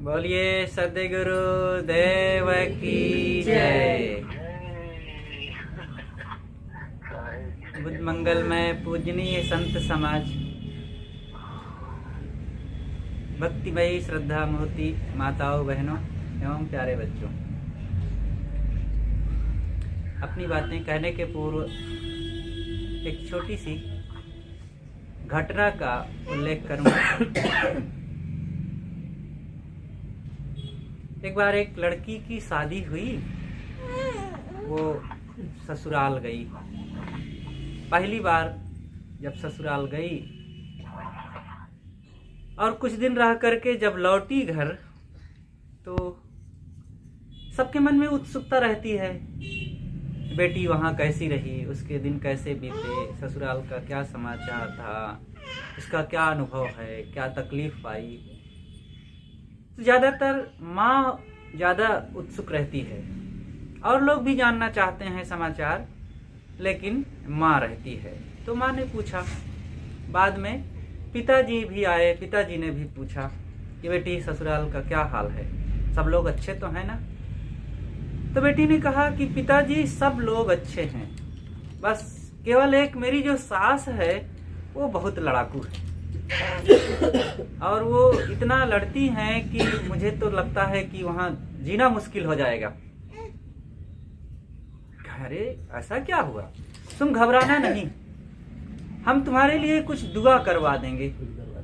बोलिए सद्गुरु देव की जय। बुद्ध मंगल में पूजनीय संत समाज, भक्तिमयी श्रद्धा मूर्ति माताओं, बहनों एवं प्यारे बच्चों, अपनी बातें कहने के पूर्व एक छोटी सी घटना का उल्लेख करूंगा। एक बार एक लड़की की शादी हुई, वो ससुराल गई। पहली बार जब ससुराल गई और कुछ दिन रह करके जब लौटी घर, तो सबके मन में उत्सुकता रहती है, बेटी वहाँ कैसी रही, उसके दिन कैसे बीते, ससुराल का क्या समाचार था, उसका क्या अनुभव है, क्या तकलीफ पाई। तो ज़्यादातर माँ ज़्यादा उत्सुक रहती है और लोग भी जानना चाहते हैं समाचार, लेकिन माँ रहती है। तो माँ ने पूछा। बाद में पिताजी भी आए, पिताजी ने भी पूछा कि बेटी ससुराल का क्या हाल है, सब लोग अच्छे तो हैं ना। तो बेटी ने कहा कि पिताजी सब लोग अच्छे हैं, बस केवल एक मेरी जो सास है वो बहुत लड़ाकू है और वो इतना लड़ती हैं कि मुझे तो लगता है कि वहाँ जीना मुश्किल हो जाएगा। अरे ऐसा क्या हुआ, तुम घबराना नहीं, हम तुम्हारे लिए कुछ दुआ करवा देंगे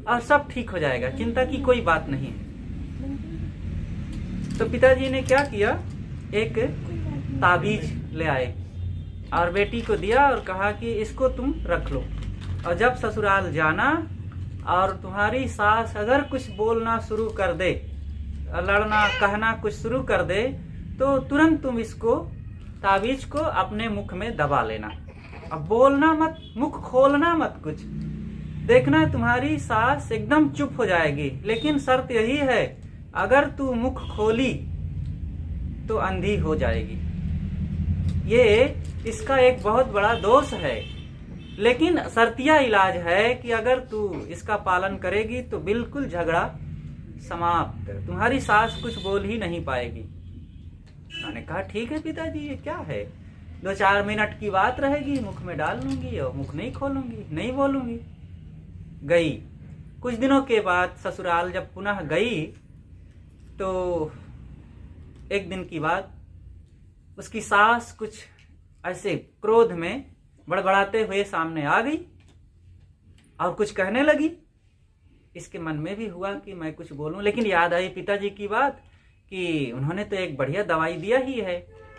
और सब ठीक हो जाएगा, चिंता की कोई बात नहीं है। तो पिताजी ने क्या किया, एक ताबीज ले आए और बेटी को दिया और कहा कि इसको तुम रख लो, और जब ससुराल जाना और तुम्हारी सास अगर कुछ बोलना शुरू कर दे, लड़ना कहना कुछ शुरू कर दे, तो तुरंत तुम इसको ताबीज को अपने मुख में दबा लेना। अब बोलना मत, मुख खोलना मत कुछ। देखना तुम्हारी सास एकदम चुप हो जाएगी, लेकिन शर्त यही है, अगर तू मुख खोली तो अंधी हो जाएगी। ये इसका एक बहुत बड़ा दोष है, लेकिन शर्तिया इलाज है कि अगर तू इसका पालन करेगी तो बिल्कुल झगड़ा समाप्त, तुम्हारी सास कुछ बोल ही नहीं पाएगी। मैंने कहा ठीक है पिताजी, ये क्या है, 2-4 मिनट की बात रहेगी, मुख में डाल लूंगी और मुख नहीं खोलूंगी, नहीं बोलूंगी। गई। कुछ दिनों के बाद ससुराल जब पुनः गई, तो एक दिन की बात, उसकी सास कुछ ऐसे क्रोध में बड़बड़ाते हुए सामने आ गई और कुछ कहने लगी। इसके मन में भी हुआ कि मैं कुछ बोलूं, लेकिन याद आई पिताजी की बात कि उन्होंने तो एक बढ़िया दवाई दिया ही है,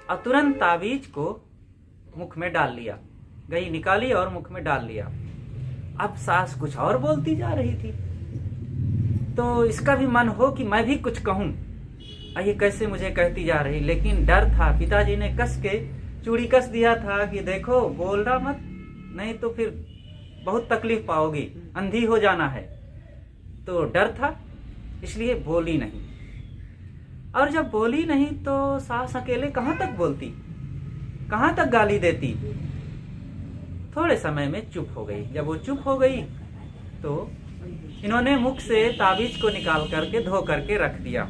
और तुरंत ताबीज को मुख में डाल लिया। गई, निकाली और मुख में डाल लिया। अब सास कुछ और बोलती जा रही थी, तो इसका भी मन हो कि मैं भी कुछ कहूं, ये कैसे मुझे कहती जा रही, लेकिन डर था। पिताजी ने कस के चूड़ी कस दिया था कि देखो बोलना मत, नहीं तो फिर बहुत तकलीफ पाओगी, अंधी हो जाना है। तो डर था, इसलिए बोली नहीं। और जब बोली नहीं तो सास अकेले कहाँ तक बोलती, कहाँ तक गाली देती। थोड़े समय में चुप हो गई। जब वो चुप हो गई तो इन्होंने मुख से ताबीज को निकाल करके धो करके रख दिया।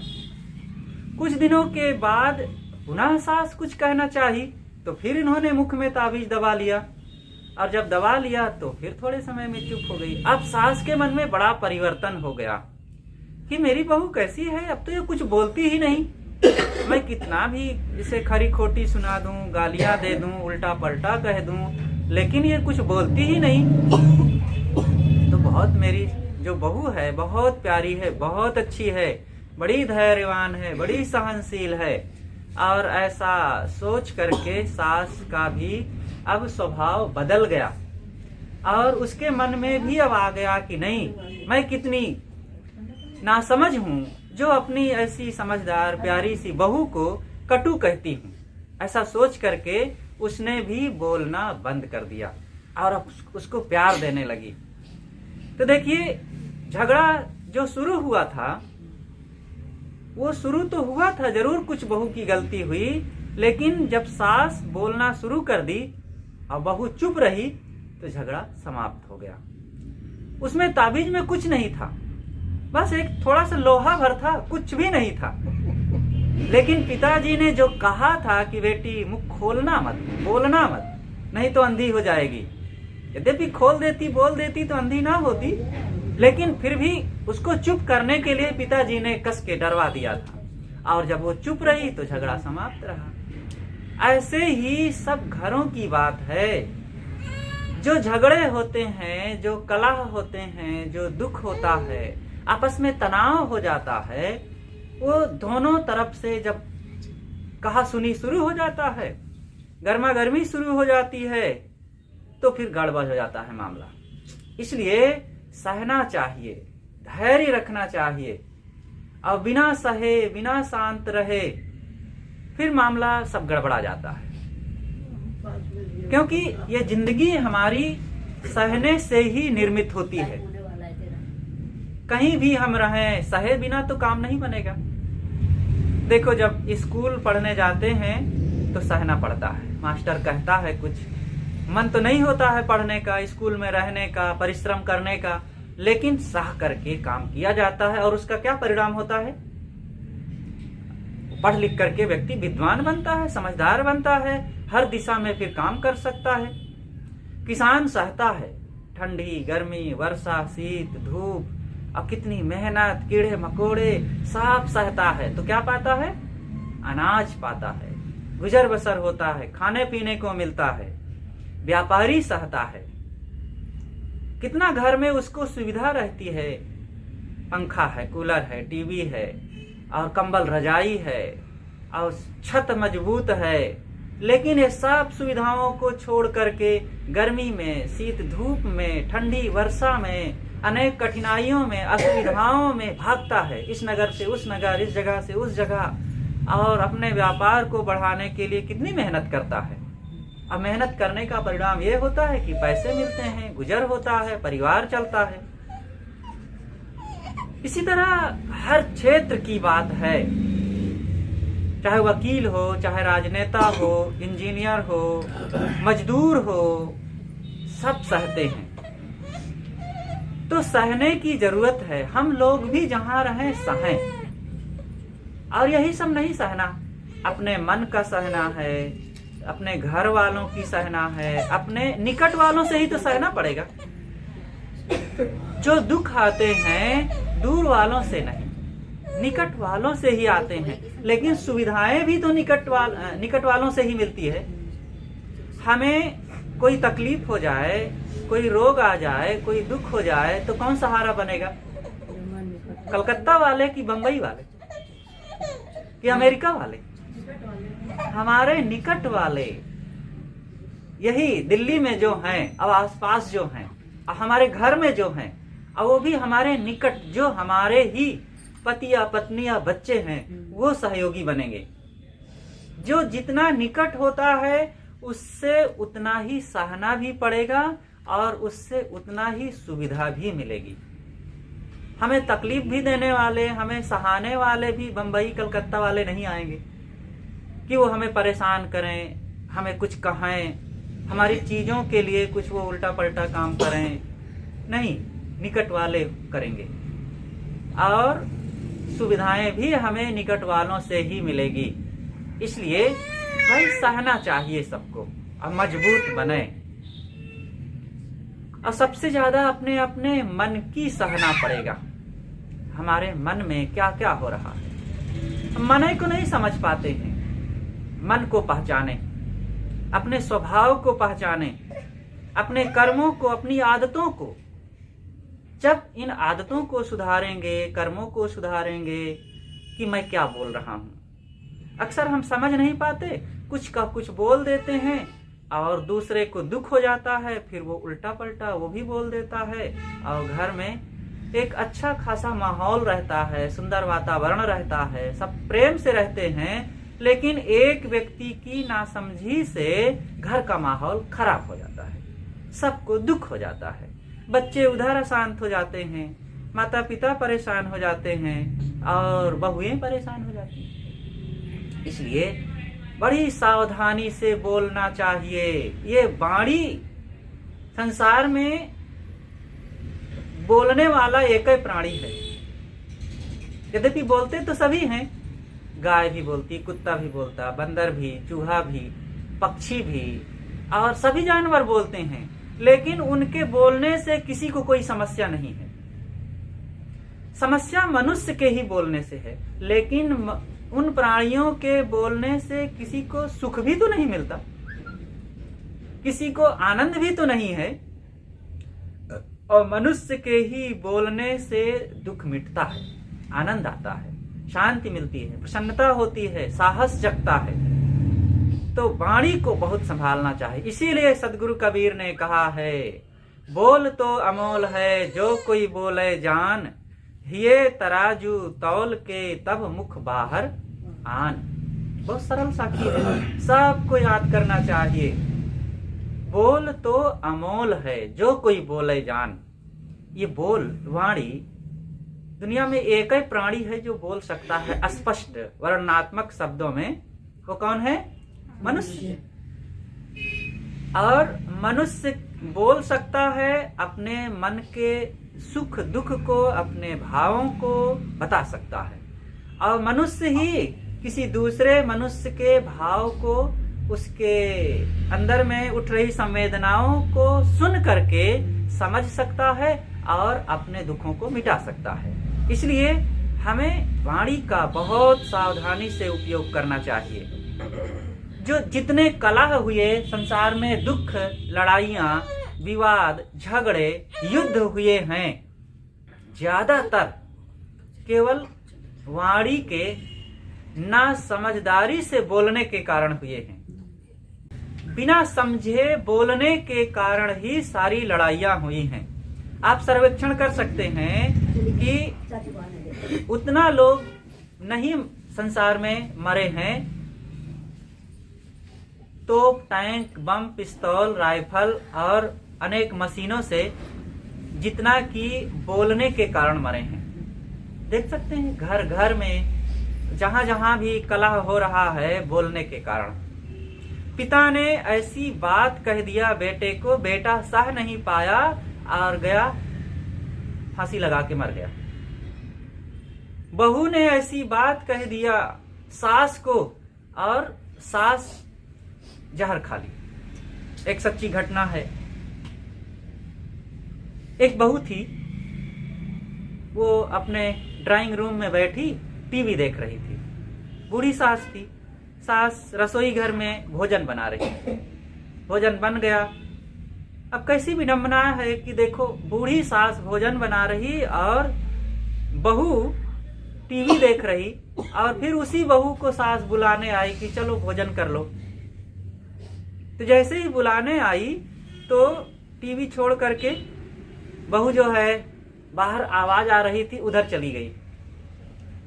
कुछ दिनों के बाद पुनः सास कुछ कहना चाही, तो फिर इन्होंने मुख में ताबीज दबा लिया, और जब दबा लिया तो फिर थोड़े समय में चुप हो गई। अब सास के मन में बड़ा परिवर्तन हो गया कि मेरी बहू कैसी है, अब तो ये कुछ बोलती ही नहीं, मैं कितना भी इसे खरी खोटी सुना दूं, गालियां दे दूं, उल्टा पलटा कह दूं, लेकिन ये कुछ बोलती ही नहीं। तो बहुत मेरी जो बहू है बहुत प्यारी है, बहुत अच्छी है, बड़ी धैर्यवान है, बड़ी सहनशील है। और ऐसा सोच करके सास का भी अब स्वभाव बदल गया, और उसके मन में भी अब आ गया कि नहीं, मैं कितनी नासमझ हूँ जो अपनी ऐसी समझदार प्यारी सी बहू को कटु कहती हूँ। ऐसा सोच करके उसने भी बोलना बंद कर दिया और अब उसको प्यार देने लगी। तो देखिए, झगड़ा जो शुरू हुआ था, वो शुरू तो हुआ था जरूर, कुछ बहू की गलती हुई, लेकिन जब सास बोलना शुरू कर दी और बहू चुप रही तो झगड़ा समाप्त हो गया। उसमें ताबीज में कुछ नहीं था, बस एक थोड़ा सा लोहा भर था, कुछ भी नहीं था। लेकिन पिताजी ने जो कहा था कि बेटी मुख खोलना मत, बोलना मत, नहीं तो अंधी हो जाएगी। यद्यपि खोल देती, बोल देती तो अंधी ना होती, लेकिन फिर भी उसको चुप करने के लिए पिताजी ने कस के डरवा दिया था। और जब वो चुप रही तो झगड़ा समाप्त रहा। ऐसे ही सब घरों की बात है। जो झगड़े होते हैं, जो कलह होते हैं, जो दुख होता है, आपस में तनाव हो जाता है, वो दोनों तरफ से जब कहा सुनी शुरू हो जाता है, गर्मा गर्मी शुरू हो जाती है, तो फिर गड़बड़ हो जाता है मामला। इसलिए सहना चाहिए, धैर्य रखना चाहिए, और बिना सहे, बिना शांत रहे, फिर मामला सब गड़बड़ा जाता है। क्योंकि ये जिंदगी हमारी सहने से ही निर्मित होती है। कहीं भी हम रहें, सहे बिना तो काम नहीं बनेगा। देखो, जब स्कूल पढ़ने जाते हैं तो सहना पड़ता है। मास्टर कहता है कुछ, मन तो नहीं होता है पढ़ने का, स्कूल में रहने का, परिश्रम करने का, लेकिन सह करके काम किया जाता है। और उसका क्या परिणाम होता है? पढ़ लिख करके व्यक्ति विद्वान बनता है, समझदार बनता है, हर दिशा में फिर काम कर सकता है। किसान सहता है ठंडी, गर्मी, वर्षा, शीत, धूप, और कितनी मेहनत, कीड़े मकोड़े सब सहता है, तो क्या पाता है? अनाज पाता है, गुजर बसर होता है, खाने पीने को मिलता है। व्यापारी सहता है, कितना घर में उसको सुविधा रहती है, पंखा है, कूलर है, टीवी है, और कंबल रजाई है, और छत मजबूत है, लेकिन ये सब सुविधाओं को छोड़ करके गर्मी में, शीत धूप में, ठंडी वर्षा में, अनेक कठिनाइयों में, असुविधाओं में भागता है, इस नगर से उस नगर, इस जगह से उस जगह, और अपने व्यापार को बढ़ाने के लिए कितनी मेहनत करता है। अब मेहनत करने का परिणाम ये होता है कि पैसे मिलते हैं, गुजर होता है, परिवार चलता है। इसी तरह हर क्षेत्र की बात है, चाहे वकील हो, चाहे राजनेता हो, इंजीनियर हो, मजदूर हो, सब सहते हैं। तो सहने की जरूरत है। हम लोग भी जहां रहें सहें। और यही सब नहीं सहना, अपने मन का सहना है, अपने घर वालों की सहना है, अपने निकट वालों से ही तो सहना पड़ेगा। जो दुख आते हैं दूर वालों से नहीं, निकट वालों से ही आते हैं। लेकिन सुविधाएं भी तो निकट वालों से ही मिलती है। हमें कोई तकलीफ हो जाए, कोई रोग आ जाए, कोई दुख हो जाए, तो कौन सहारा बनेगा? कलकत्ता वाले कि बंबई वाले कि अमेरिका वाले? हमारे निकट वाले, यही दिल्ली में जो हैं, अब आसपास जो हैं, हमारे घर में जो हैं, और वो भी हमारे निकट, जो हमारे ही पति या पत्नी या बच्चे हैं, वो सहयोगी बनेंगे। जो जितना निकट होता है उससे उतना ही सहना भी पड़ेगा, और उससे उतना ही सुविधा भी मिलेगी। हमें तकलीफ भी देने वाले, हमें सहाने वाले भी बंबई कलकत्ता वाले नहीं आएंगे कि वो हमें परेशान करें, हमें कुछ कहें, हमारी चीजों के लिए कुछ वो उल्टा पलटा काम करें। नहीं, निकट वाले करेंगे, और सुविधाएं भी हमें निकट वालों से ही मिलेगी। इसलिए भाई सहना चाहिए सबको, और मजबूत बने। और सबसे ज्यादा अपने अपने मन की सहना पड़ेगा। हमारे मन में क्या क्या हो रहा है, हम मन को नहीं समझ पाते हैं। मन को पहचाने, अपने स्वभाव को पहचाने, अपने कर्मों को, अपनी आदतों को। जब इन आदतों को सुधारेंगे, कर्मों को सुधारेंगे कि मैं क्या बोल रहा हूं। अक्सर हम समझ नहीं पाते, कुछ का कुछ बोल देते हैं, और दूसरे को दुख हो जाता है, फिर वो उल्टा पलटा वो भी बोल देता है, और घर में एक अच्छा खासा माहौल रहता है, सुंदर वातावरण रहता है, सब प्रेम से रहते हैं। लेकिन एक व्यक्ति की नासमझी से घर का माहौल खराब हो जाता है, सबको दुख हो जाता है, बच्चे उधर अशांत हो जाते हैं, माता पिता परेशान हो जाते हैं, और बहुएं परेशान हो जाती हैं। इसलिए बड़ी सावधानी से बोलना चाहिए। ये वाणी, संसार में बोलने वाला एक ही प्राणी है, यद्यपि बोलते तो सभी हैं, गाय भी बोलती, कुत्ता भी बोलता, बंदर भी, चूहा भी, पक्षी भी, और सभी जानवर बोलते हैं, लेकिन उनके बोलने से किसी को कोई समस्या नहीं है। समस्या मनुष्य के ही बोलने से है, लेकिन उन प्राणियों के बोलने से किसी को सुख भी तो नहीं मिलता, किसी को आनंद भी तो नहीं है। और मनुष्य के ही बोलने से दुख मिटता है, आनंद आता है, शांति मिलती है, प्रसन्नता होती है, साहस जगता है। तो वाणी को बहुत संभालना चाहिए। इसीलिए सदगुरु कबीर ने कहा है, बोल तो अमोल है जो कोई बोले जान, ये तराजू तौल के तब मुख बाहर आन। बहुत सरल साखी है, सबको याद करना चाहिए। बोल तो अमोल है जो कोई बोले जान। ये बोल, वाणी, दुनिया में एक ही प्राणी है जो बोल सकता है स्पष्ट वर्णनात्मक शब्दों में। वो कौन है? मनुष्य। और मनुष्य बोल सकता है, अपने मन के सुख दुख को, अपने भावों को बता सकता है। और मनुष्य ही किसी दूसरे मनुष्य के भाव को, उसके अंदर में उठ रही संवेदनाओं को सुन करके समझ सकता है और अपने दुखों को मिटा सकता है। इसलिए हमें वाणी का बहुत सावधानी से उपयोग करना चाहिए। जो जितने कलह हुए संसार में, दुख, लड़ाइयाँ, विवाद, झगड़े, युद्ध हुए हैं, ज्यादातर केवल वाणी के ना समझदारी से बोलने के कारण हुए हैं। बिना समझे बोलने के कारण ही सारी लड़ाइयाँ हुई हैं। आप सर्वेक्षण कर सकते हैं कि उतना लोग नहीं संसार में मरे हैं, तोप, टैंक, बम, पिस्तौल, राइफल और अनेक मशीनों से, जितना कि बोलने के कारण मरे हैं। देख सकते हैं घर घर में जहां जहां भी कलह हो रहा है, बोलने के कारण। पिता ने ऐसी बात कह दिया बेटे को, बेटा सह नहीं पाया और गया फांसी लगा के मर गया। बहू ने ऐसी बात कह दिया सास को और सास जहर खा ली। एक सच्ची घटना है। एक बहू थी, वो अपने ड्राइंग रूम में बैठी टीवी देख रही थी। बूढ़ी सास थी। सास रसोई घर में भोजन बना रही थी। भोजन बन गया। अब कैसी विडंबना है कि देखो, बूढ़ी सास भोजन बना रही और बहू टीवी देख रही, और फिर उसी बहू को सास बुलाने आई कि चलो भोजन कर लो। तो जैसे ही बुलाने आई तो टीवी छोड़ करके बहू जो है, बाहर आवाज आ रही थी, उधर चली गई।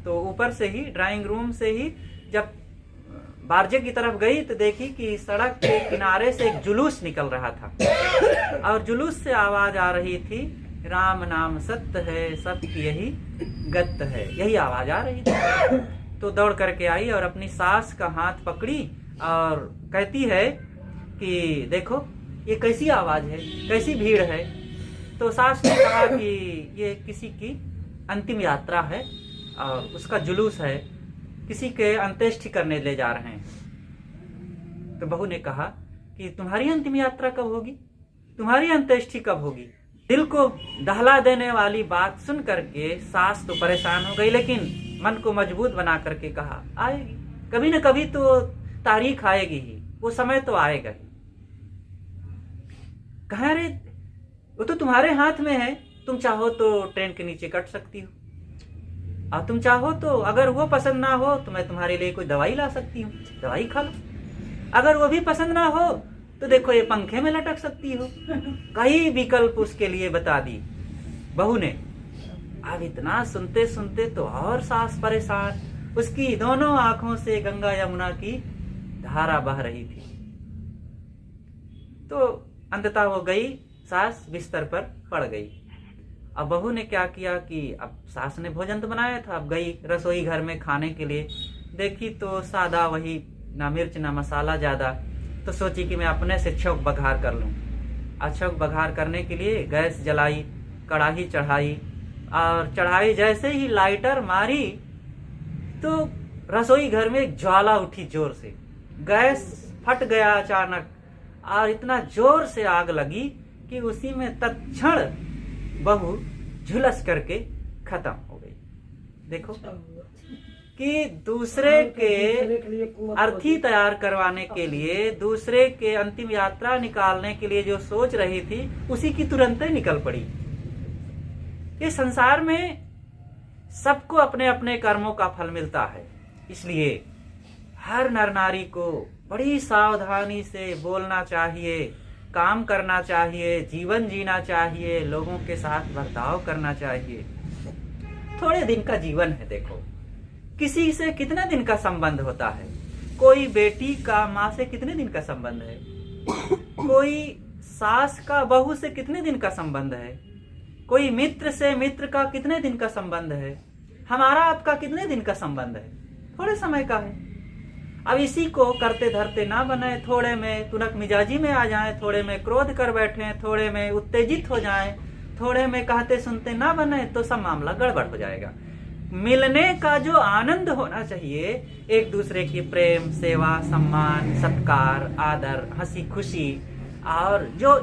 तो ऊपर से ही, ड्राइंग रूम से ही जब बारजे की तरफ गई तो देखी कि सड़क के किनारे से एक जुलूस निकल रहा था और जुलूस से आवाज आ रही थी, राम नाम सत्य है, सबकी यही गत है। यही आवाज आ रही थी। तो दौड़ करके आई और अपनी सास का हाथ पकड़ी और कहती है कि देखो ये कैसी आवाज है, कैसी भीड़ है। तो सास ने कहा कि ये किसी की अंतिम यात्रा है और उसका जुलूस है, किसी के अंत्येष्टि करने ले जा रहे हैं। तो बहू ने कहा कि तुम्हारी अंतिम यात्रा कब होगी, तुम्हारी अंत्येष्टि कब होगी। दिल को दहला देने वाली बात सुन करके सास तो परेशान हो गई, लेकिन मन को मजबूत बना करके कहा आएगी, कभी न कभी तो तारीख आएगी ही, वो समय तो आएगा ही। कहा रे, वो तो तुम्हारे हाथ में है, तुम चाहो तो ट्रेन के नीचे कट सकती हो, और तुम चाहो तो अगर वो पसंद ना हो तो मैं तुम्हारे लिए कोई दवाई ला सकती हूँ, दवाई खा लो। अगर वो भी पसंद ना हो तो देखो ये पंखे में लटक सकती हो। कई विकल्प उसके लिए बता दी बहू ने। अब इतना सुनते सुनते तो और सास परेशान, उसकी दोनों आंखों से गंगा यमुना की धारा बह रही थी। तो अंततः वो गई, सास बिस्तर पर पड़ गई। अब बहू ने क्या किया कि अब सास ने भोजन तो बनाया था, अब गई रसोई घर में खाने के लिए। देखी तो सादा वही, ना मिर्च ना मसाला ज्यादा। तो सोची कि मैं अपने से छौंक बघार कर लूं। छौंक बघार करने के लिए गैस जलाई, कढ़ाई चढ़ाई और चढ़ाई जैसे ही लाइटर मारी तो रसोई घर में एक ज्वाला उठी जोर से, गैस फट गया अचानक और इतना जोर से आग लगी कि उसी में तत्क्षण बहू झुलस करके खत्म हो गई। देखो कि दूसरे के अर्थी तैयार करवाने के लिए, दूसरे के अंतिम यात्रा निकालने के लिए जो सोच रही थी उसी की तुरंत ही निकल पड़ी। इस संसार में सबको अपने अपने कर्मों का फल मिलता है, इसलिए हर नर नारी को बड़ी सावधानी से बोलना चाहिए, काम करना चाहिए, जीवन जीना चाहिए, लोगों के साथ बर्ताव करना चाहिए। थोड़े दिन का जीवन है, देखो किसी से कितने दिन का संबंध होता है। कोई बेटी का माँ से कितने दिन का संबंध है, कोई सास का बहू से कितने दिन का संबंध है, कोई मित्र से मित्र का कितने दिन का संबंध है, हमारा आपका कितने दिन का संबंध है, थोड़े समय का है। अब इसी को करते धरते ना बने, थोड़े में तुनक मिजाजी में आ जाएं, थोड़े में क्रोध कर बैठे, थोड़े में उत्तेजित हो जाएं, थोड़े में कहते सुनते ना बने तो सब मामला गड़बड़ हो जाएगा। मिलने का जो आनंद होना चाहिए, एक दूसरे की प्रेम, सेवा, सम्मान, सत्कार, आदर, हंसी खुशी, और जो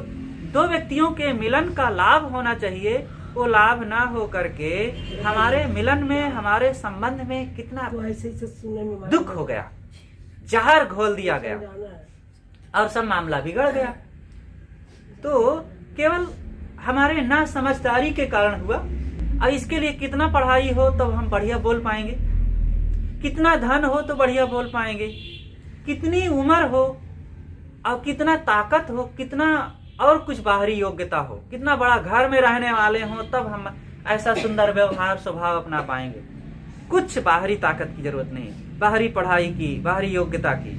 दो व्यक्तियों के मिलन का लाभ होना चाहिए, वो लाभ ना हो करके हमारे मिलन में, हमारे संबंध में कितना दुख हो गया, जहर घोल दिया गया और सब मामला बिगड़ गया। तो केवल हमारे ना समझदारी के कारण हुआ। अब इसके लिए कितना पढ़ाई हो तब हम बढ़िया बोल पाएंगे, कितना धन हो तो बढ़िया बोल पाएंगे, कितनी उम्र हो और कितना ताकत हो, कितना और कुछ बाहरी योग्यता हो, कितना बड़ा घर में रहने वाले हो, तब हम ऐसा सुंदर व्यवहार स्वभाव अपना पाएंगे। कुछ बाहरी ताकत की जरूरत नहीं, बाहरी पढ़ाई की, बाहरी योग्यता की,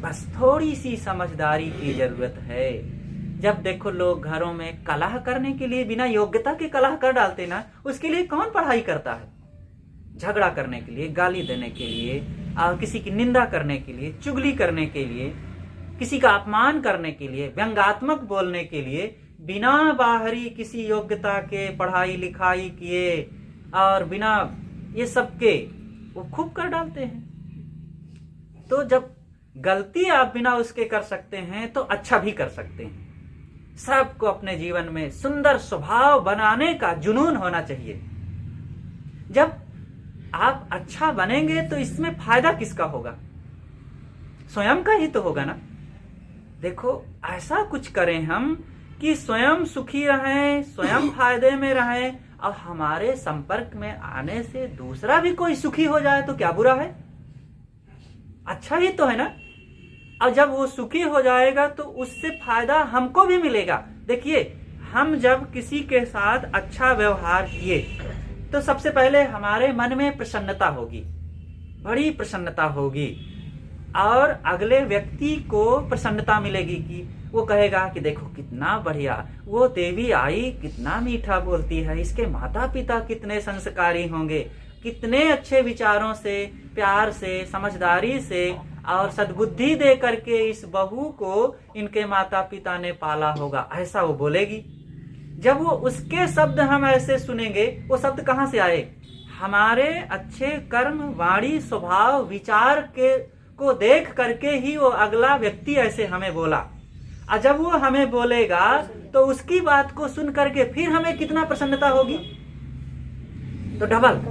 बस थोड़ी सी समझदारी की जरूरत है। जब देखो लोग घरों में कलह करने के लिए बिना योग्यता के कलह कर डालते ना, उसके लिए कौन पढ़ाई करता है? झगड़ा करने के लिए, गाली देने के लिए, और किसी की निंदा करने के लिए, चुगली करने के लिए, किसी का अपमान करने के लिए, व्यंग्यात्मक बोलने के लिए, बिना बाहरी किसी योग्यता के, पढ़ाई लिखाई किए और बिना ये सब के वो खूब कर डालते हैं। तो जब गलती आप बिना उसके कर सकते हैं तो अच्छा भी कर सकते हैं। सबको अपने जीवन में सुंदर स्वभाव बनाने का जुनून होना चाहिए। जब आप अच्छा बनेंगे तो इसमें फायदा किसका होगा? स्वयं का ही तो होगा ना। देखो ऐसा कुछ करें हम कि स्वयं सुखी रहें, स्वयं फायदे में रहें, और हमारे संपर्क में आने से दूसरा भी कोई सुखी हो जाए तो क्या बुरा है? अच्छा ही तो है ना। और जब वो सुखी हो जाएगा तो उससे फायदा हमको भी मिलेगा। देखिए, हम जब किसी के साथ अच्छा व्यवहार किए तो सबसे पहले हमारे मन में प्रसन्नता होगी, बड़ी प्रसन्नता होगी, और अगले व्यक्ति को प्रसन्नता मिलेगी कि वो कहेगा कि देखो कितना बढ़िया वो देवी आई, कितना मीठा बोलती है, इसके माता पिता कितने संस्कारी होंगे, कितने अच्छे विचारों से, प्यार से, समझदारी से और सद्बुद्धि दे करके इस बहू को इनके माता पिता ने पाला होगा, ऐसा वो बोलेगी। जब वो उसके शब्द हम ऐसे सुनेंगे, वो शब्द कहाँ से आए? हमारे अच्छे कर्म, वाणी, स्वभाव, विचार के को देख करके ही वो अगला व्यक्ति ऐसे हमें बोला। और जब वो हमें बोलेगा तो उसकी बात को सुन करके फिर हमें कितना प्रसन्नता होगी? तो डबल।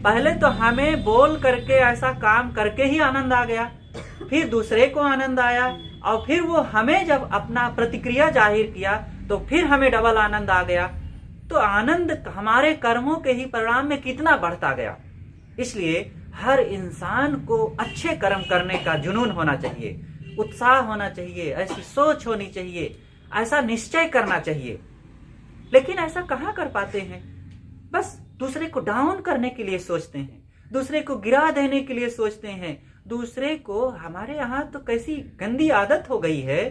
पहले तो हमें बोल करके ऐसा काम करके ही आनंद आ गया, फिर दूसरे को आनंद आया, और फिर वो हमें जब अपना प्रतिक्रिया जाहिर किया तो फिर हमें डबल आनंद आ गया। तो आनंद हमारे कर्मों के ही परिणाम में कितना बढ़ता गया। इसलिए हर इंसान को अच्छे कर्म करने का जुनून होना चाहिए, उत्साह होना चाहिए, ऐसी सोच होनी चाहिए, ऐसा निश्चय करना चाहिए। लेकिन ऐसा कहाँ कर पाते हैं? बस दूसरे को डाउन करने के लिए सोचते हैं, दूसरे को गिरा देने के लिए सोचते हैं। दूसरे को, हमारे यहाँ तो कैसी गंदी आदत हो गई है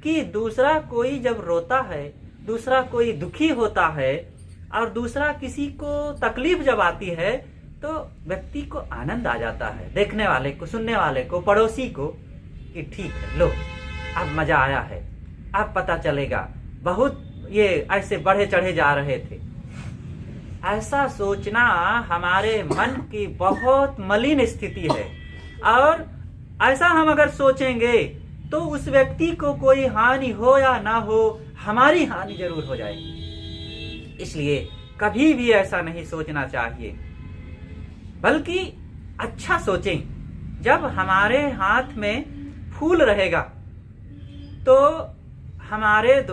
कि दूसरा कोई जब रोता है, दूसरा कोई दुखी होता है, और दूसरा किसी को तकलीफ जब आती है तो व्यक्ति को आनंद आ जाता है, देखने वाले को, सुनने वाले को, पड़ोसी को, कि ठीक है, लो अब मजा आया है, अब पता चलेगा बहुत ये ऐसे बढ़े चढ़े जा रहे थे। ऐसा सोचना हमारे मन की बहुत मलिन स्थिति है, और ऐसा हम अगर सोचेंगे तो उस व्यक्ति को कोई हानि हो या ना हो, हमारी हानि जरूर हो जाएगी। इसलिए कभी भी ऐसा नहीं सोचना चाहिए, बल्कि अच्छा सोचें। जब हमारे हाथ में फूल रहेगा तो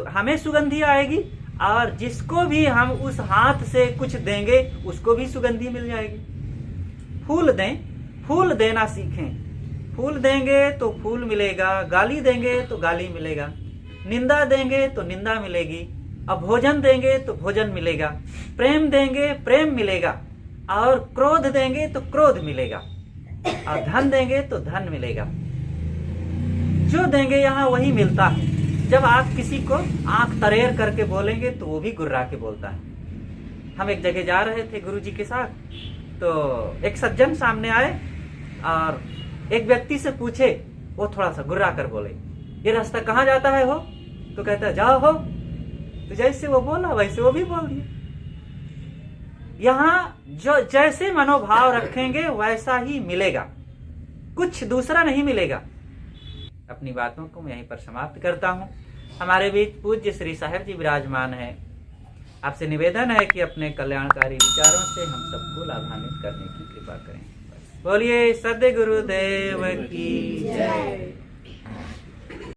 हमें सुगंधी आएगी, और जिसको भी हम उस हाथ से कुछ देंगे उसको भी सुगंधी मिल जाएगी। फूल दें, फूल देना सीखें। फूल देंगे तो फूल मिलेगा, गाली देंगे तो गाली मिलेगा, निंदा देंगे तो निंदा मिलेगी, और भोजन देंगे तो भोजन मिलेगा, प्रेम देंगे प्रेम मिलेगा, और क्रोध देंगे तो क्रोध मिलेगा, और धन देंगे तो धन मिलेगा। जो देंगे यहाँ वही मिलता है। जब आप किसी को आंख तरेर करके बोलेंगे तो वो भी गुर्रा के बोलता है। हम एक जगह जा रहे थे गुरुजी के साथ, तो एक सज्जन सामने आए और एक व्यक्ति से पूछे, वो थोड़ा सा गुर्रा कर बोले, ये रास्ता कहाँ जाता है हो? तो कहता है जाओ हो। तो जैसे वो बोला वैसे वो भी बोल दिया। यहाँ जो जैसे मनोभाव रखेंगे वैसा ही मिलेगा, कुछ दूसरा नहीं मिलेगा। अपनी बातों को मैं यहीं पर समाप्त करता हूँ। हमारे बीच पूज्य श्री साहेब जी विराजमान है। आपसे निवेदन है कि अपने कल्याणकारी विचारों से हम सबको लाभान्वित करने की कृपा करें। बोलिए सद्गुरुदेव की जय।